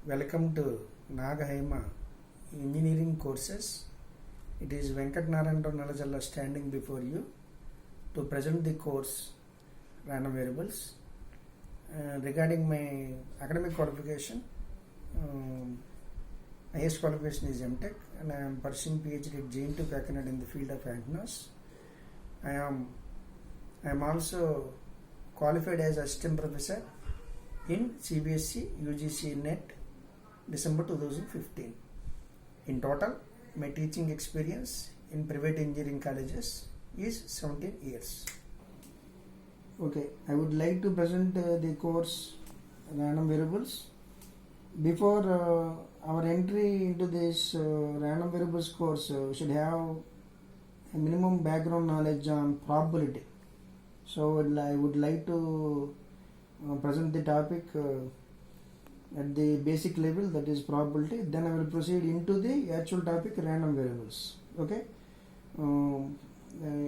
Welcome to Nagahaima Engineering Courses. It is Venkat Narayanram Nalajalla standing before you to present the course Random Variables. Regarding my academic qualification, highest qualification is MTech and I am pursuing PhD at JNTU Kakinada in the field of antennas. I am also qualified as assistant professor in CBSE UGC NET December 2015. In total, my teaching experience in private engineering colleges is 17 years. Okay, I would like to present the course Random Variables. Before our entry into this Random Variables course, we should have a minimum background knowledge on probability. So I would like to present the topic at the basic level, that is probability. Then I will proceed into the actual topic random variables. Okay,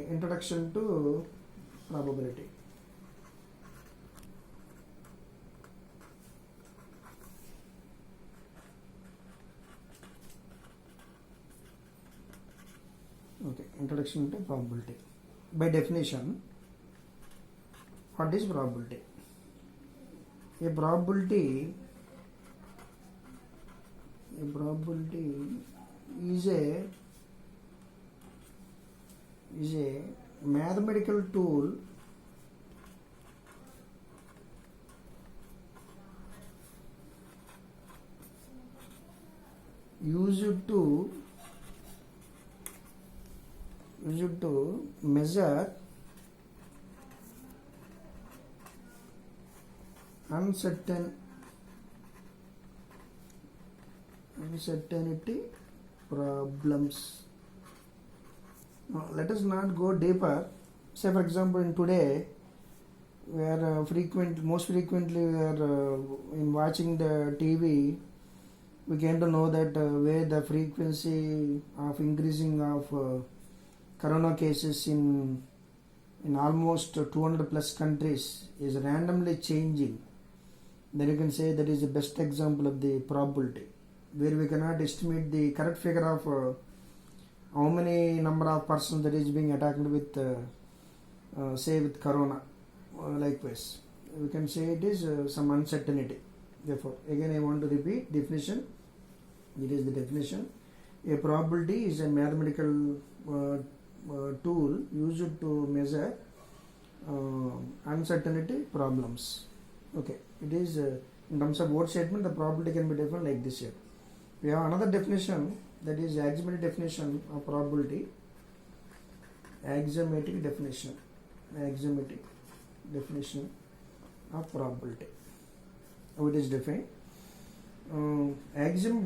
introduction to probability. Okay, introduction to probability. By definition, what is probability? A probability is a mathematical tool used to measure uncertainty problems. Now, let us not go deeper. Say for example, in today, we are most frequently we are in watching the TV. We came to know that where the frequency of increasing of corona cases in almost 200 plus countries is randomly changing. Then you can say that is the best example of the probability, where we cannot estimate the correct figure of how many number of persons that is being attacked with say with corona. Likewise, we can say it is some uncertainty. Therefore, again I want to repeat definition. It is the definition. A probability is a mathematical tool used to measure uncertainty problems. Okay, it is in terms of word statement, the probability can be defined like this here. We have another definition, that is axiomatic definition of probability. Axiomatic definition of probability. How it is defined? Axiom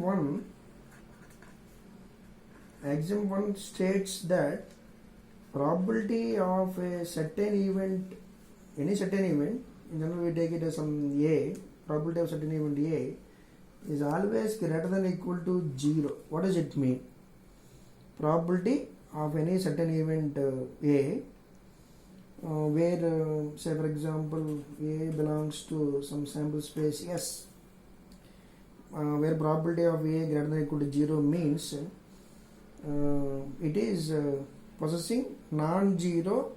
1 states that probability of a certain event, any certain event, in general we take it as some A, probability of certain event A is always greater than or equal to 0. What does it mean? Probability of any certain event A, where say for example A belongs to some sample space S, where probability of A greater than or equal to 0 means it is possessing non-zero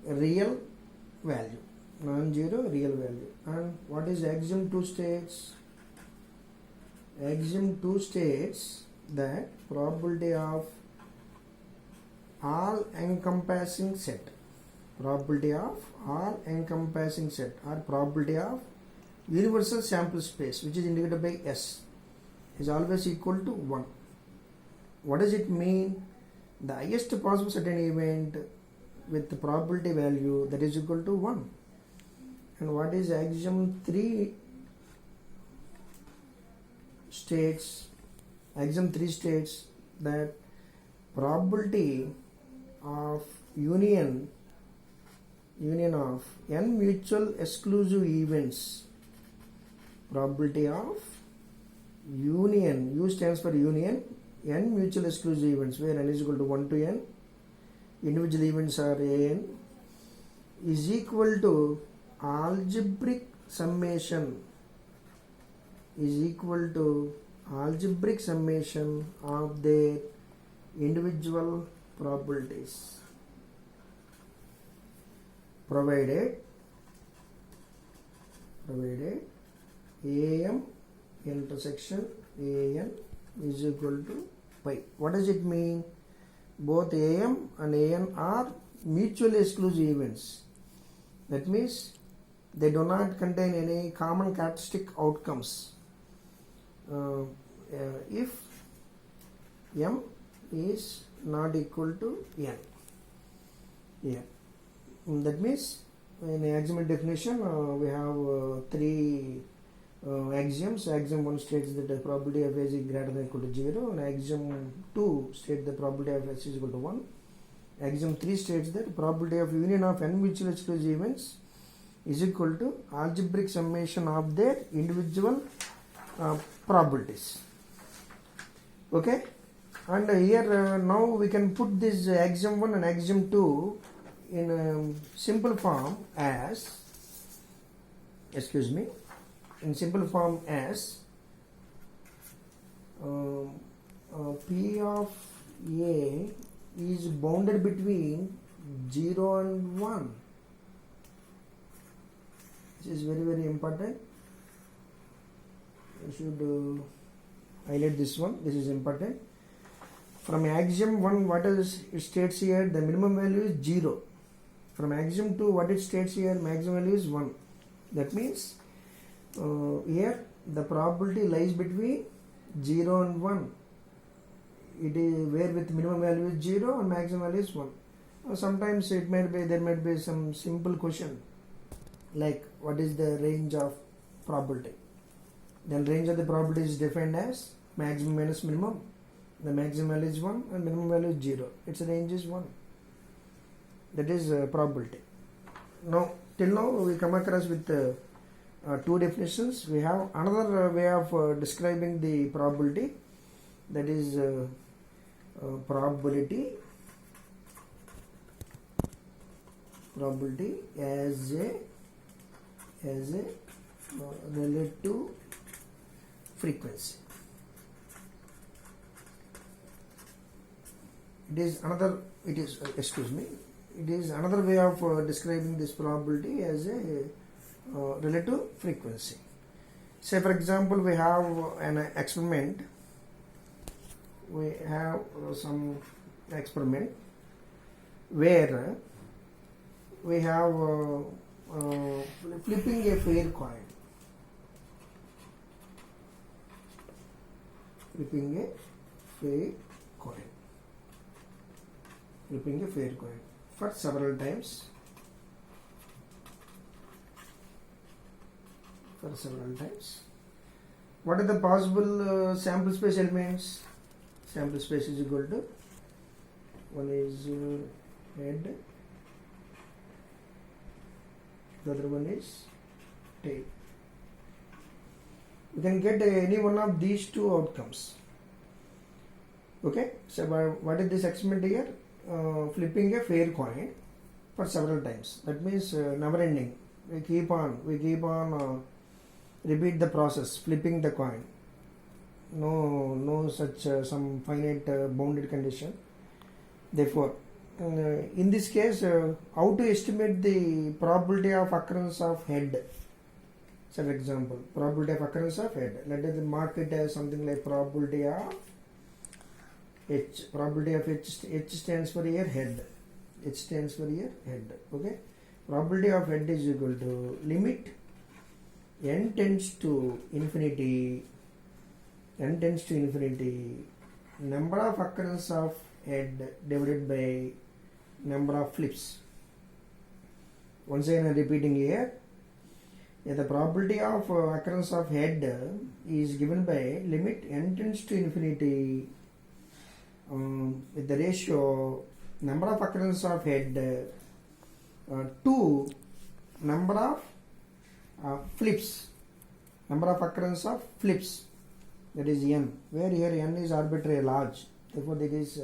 real value. And what is axiom 2 states? Axiom 2 states that probability of all encompassing set or probability of universal sample space, which is indicated by S, is always equal to 1. What does it mean? The highest possible certain event with the probability value that is equal to 1. And what is axiom 3 states? Axiom 3 states that probability of union of n mutual exclusive events, probability of union, U stands for union, n mutual exclusive events, where n is equal to 1 to n, individual events are an, is equal to algebraic summation is equal to algebraic summation of their individual probabilities, provided am intersection an is equal to pi. What does it mean? Both am and an are mutually exclusive events. That means they do not contain any common characteristic outcomes. If m is not equal to n. Yeah. That means in axiom definition we have three axioms. Axiom 1 states that the probability of S is greater than or equal to 0, and axiom 2 states the probability of S is equal to 1. Axiom 3 states that the probability of union of n mutually exclusive events is equal to algebraic summation of their individual probabilities. Okay, and here now we can put this axiom 1 and axiom 2 in a simple form as, in simple form as P of A is bounded between 0 and 1. This is very important. You should highlight this one. This is important. From axiom 1, what is it states here? The minimum value is 0. From axiom 2, what it states here? Maximum value is 1. That means here the probability lies between 0 and 1. It is where with minimum value is 0 and maximum value is 1. Sometimes there might be some simple question like what is the range of probability. Then range of the probability is defined as maximum minus minimum. The maximum value is 1 and minimum value is 0. Its range is 1. That is probability. Now till now we come across with two definitions. We have another way of describing the probability, that is probability as a relative frequency. It is another way of describing this probability as a relative frequency. Say for example we have an experiment. We have some experiment where we have flipping a fair coin. Flipping a fair coin for several times. What are the possible sample space elements? Sample space is equal to, one is head, the other one is tail. You can get any one of these two outcomes. Okay, so what is this experiment here? Flipping a fair coin for several times. That means never ending. We keep on repeat the process, flipping the coin. No such some finite bounded condition. Therefore, in this case, how to estimate the probability of occurrence of head? So, for example, probability of occurrence of head. Let us mark it as something like probability of H. Probability of H stands for here head. H stands for here head. Okay. Probability of head is equal to limit n tends to infinity. Number of occurrence of head divided by number of flips. Once again I am repeating here. The probability of occurrence of head is given by limit n tends to infinity with the ratio number of occurrence of head to number of flips. Number of occurrence of flips, that is n, where here n is arbitrary large. Therefore it is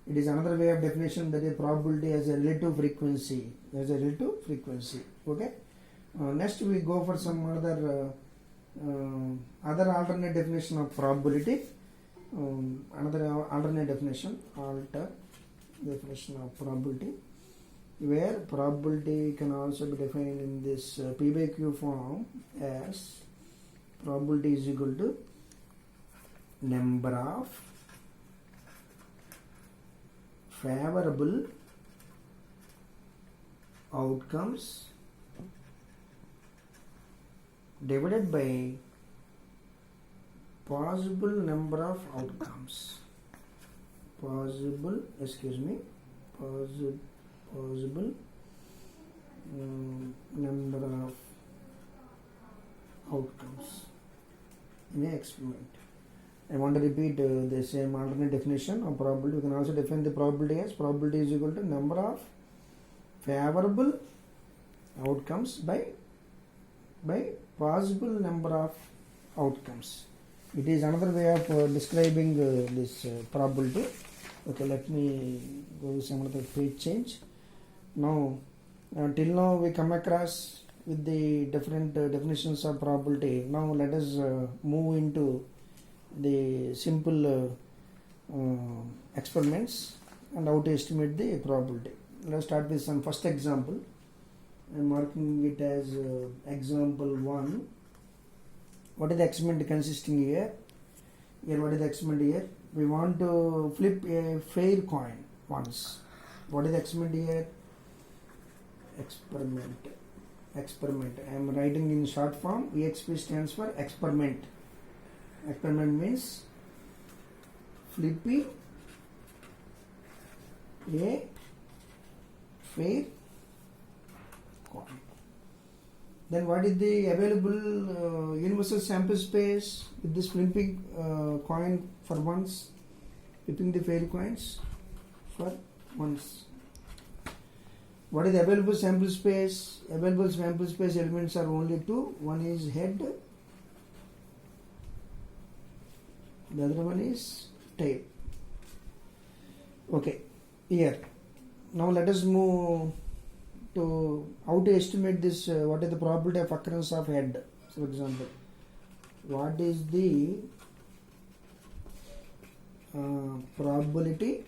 another way of definition, that is probability as a relative frequency. Okay. Next we go for some other other alternate definition of probability, another alternate definition, definition of probability, where probability can also be defined in this P by Q form as probability is equal to number of favorable outcomes divided by possible number of outcomes. Possible number of outcomes in an experiment. I want to repeat the same alternate definition of probability. We can also define the probability as probability is equal to number of favorable outcomes by possible number of outcomes. It is another way of describing this probability. Okay, let me go with some other page change. Now, till now we come across with the different definitions of probability. Now let us move into the simple experiments and how to estimate the probability. Let's start with some first example. I am marking it as example 1. What is the experiment consisting here? What is the experiment here? We want to flip a fair coin once. What is the experiment here? Experiment. I am writing in short form. EXP stands for experiment. Experiment means flipping a fair coin. Then what is the available universal sample space with this flipping coin for once? Flipping the fair coins for once. What is the available sample space? Available sample space elements are only two. One is head, the other one is tail. Okay, here. Now let us move to how to estimate this. What is the probability of occurrence of head? For example, what is the probability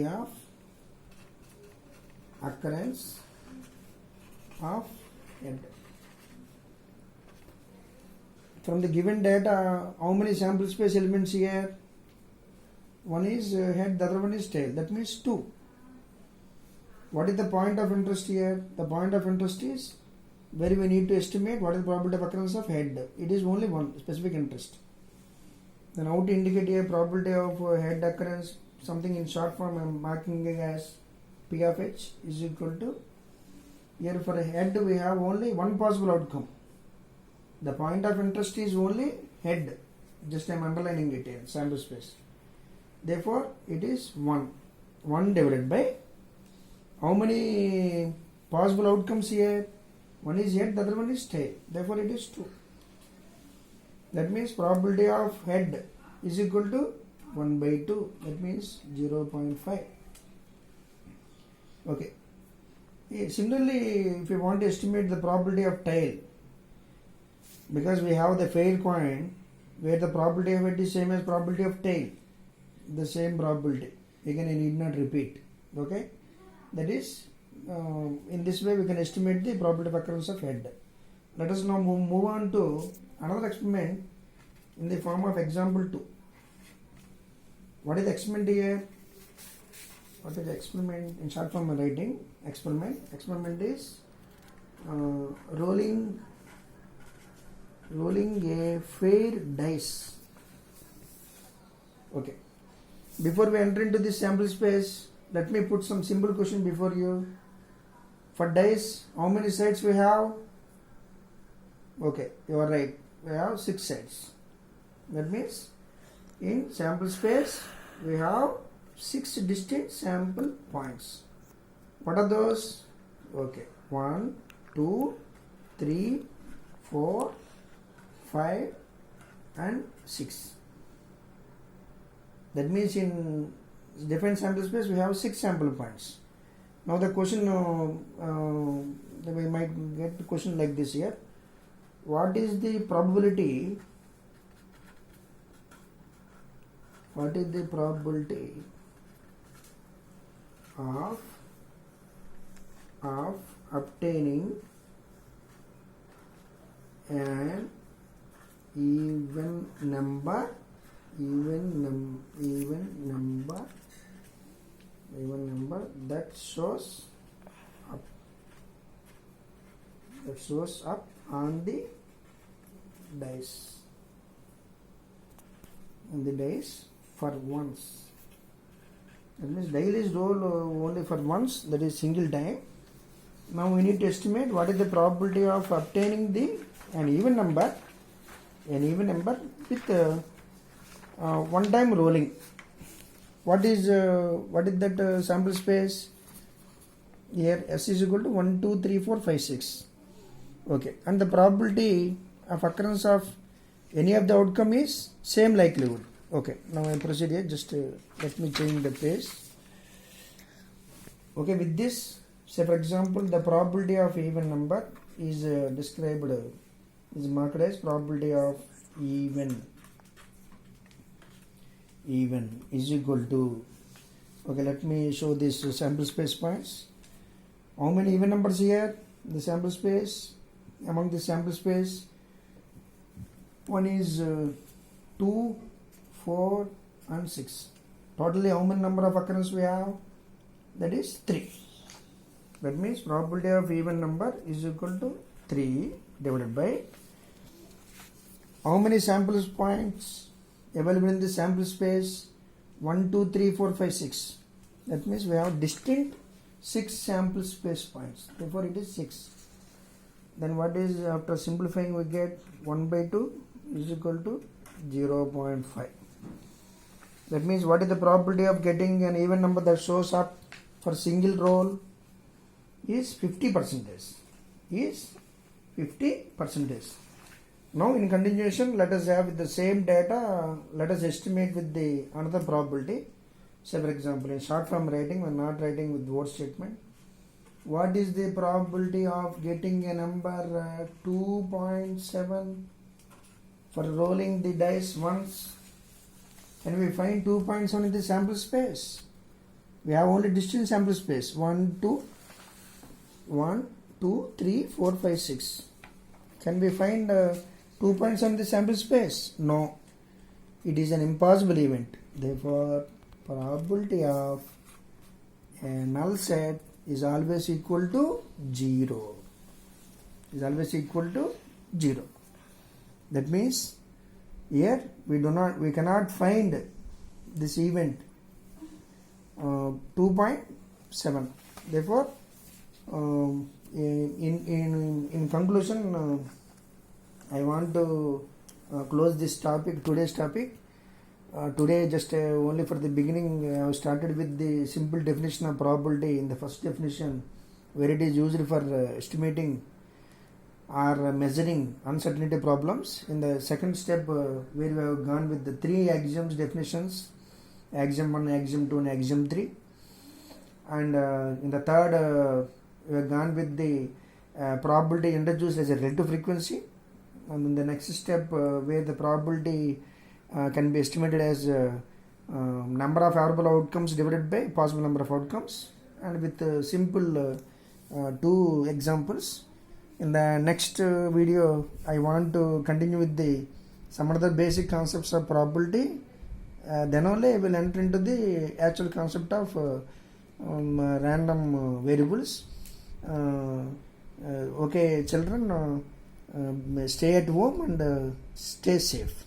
of occurrence of head? From the given data, how many sample space elements here? One is head, the other one is tail. That means 2. What is the point of interest here? The point of interest is where we need to estimate what is the probability of occurrence of head. It is only one specific interest. Then how to indicate here probability of head occurrence? Something in short form I am marking it as P of H is equal to, here for a head we have only one possible outcome. The point of interest is only head. Just I am underlining it here, sample space. Therefore, it is 1. 1 divided by how many possible outcomes here? One is head, the other one is tail. Therefore, it is 2. That means probability of head is equal to 1 by 2. That means 0.5. Okay. Similarly, if you want to estimate the probability of tail, because we have the fair coin where the probability of it is same as probability of tail, the same probability. Again, I need not repeat. Okay, that is in this way we can estimate the probability of occurrence of head. Let us now move on to another experiment in the form of example 2. What is the experiment here? What is the experiment? In short form I am writing experiment. Experiment is rolling a fair dice. Okay. Before we enter into this sample space, let me put some simple question before you. For dice, how many sides we have? Okay, you are right. We have 6 sides. That means in sample space we have 6 distinct sample points. What are those? Okay, 1, 2, 3, 4, 5 and 6. That means in different sample space we have 6 sample points. Now the question then we might get a question like this here. What is the probability? What is the probability of obtaining an even number that shows up on the dice for once. That means die is rolled only for once, that is single time. Now we need to estimate what is the probability of obtaining an even number with one time rolling. What is that sample space? Here S is equal to 1, 2, 3, 4, 5, 6. Okay, and the probability of occurrence of any of the outcome is same likelihood. Okay, now I proceed here. Just let me change the page. Okay, with this, say for example, the probability of even number is is marked as probability of even is equal to. Okay, let me show this sample space points. How many even numbers here? The sample space, among the sample space, one is 2, 4 and 6. Totally how many number of occurrence we have? That is 3. That means probability of even number is equal to 3 divided by how many sample points available in the sample space? 1, 2, 3, 4, 5, 6. That means we have distinct 6 sample space points. Therefore it is 6. Then what is, after simplifying, we get 1 by 2 is equal to 0.5. That means what is the probability of getting an even number that shows up for single roll is 50%. Is 50%. Now in continuation, let us have the same data, let us estimate with the another probability. Say for example, in short form writing, we are not writing with word statement. What is the probability of getting a number 2.7 for rolling the dice once? Can we find 2.7 in the sample space? We have only distinct sample space 1, 2, 3, 4, 5, 6. Can we find 2.7 in the sample space? No. It is an impossible event. Therefore, probability of a null set is always equal to 0. That means here we cannot find this event 2.7. Therefore, in conclusion, I want to close this topic, today's topic. Today just only for the beginning, I started with the simple definition of probability in the first definition, where it is used for estimating or measuring uncertainty problems. In the second step, where we have gone with the 3 axioms definitions, axiom 1, axiom 2 and axiom 3. And in the third, we have gone with the probability introduced as a relative frequency. And in the next step, where the probability can be estimated as number of favorable outcomes divided by possible number of outcomes, and with simple 2 examples. In the next video, I want to continue with some other basic concepts of probability. Then only I will enter into the actual concept of random variables. Okay, children, stay at home and stay safe.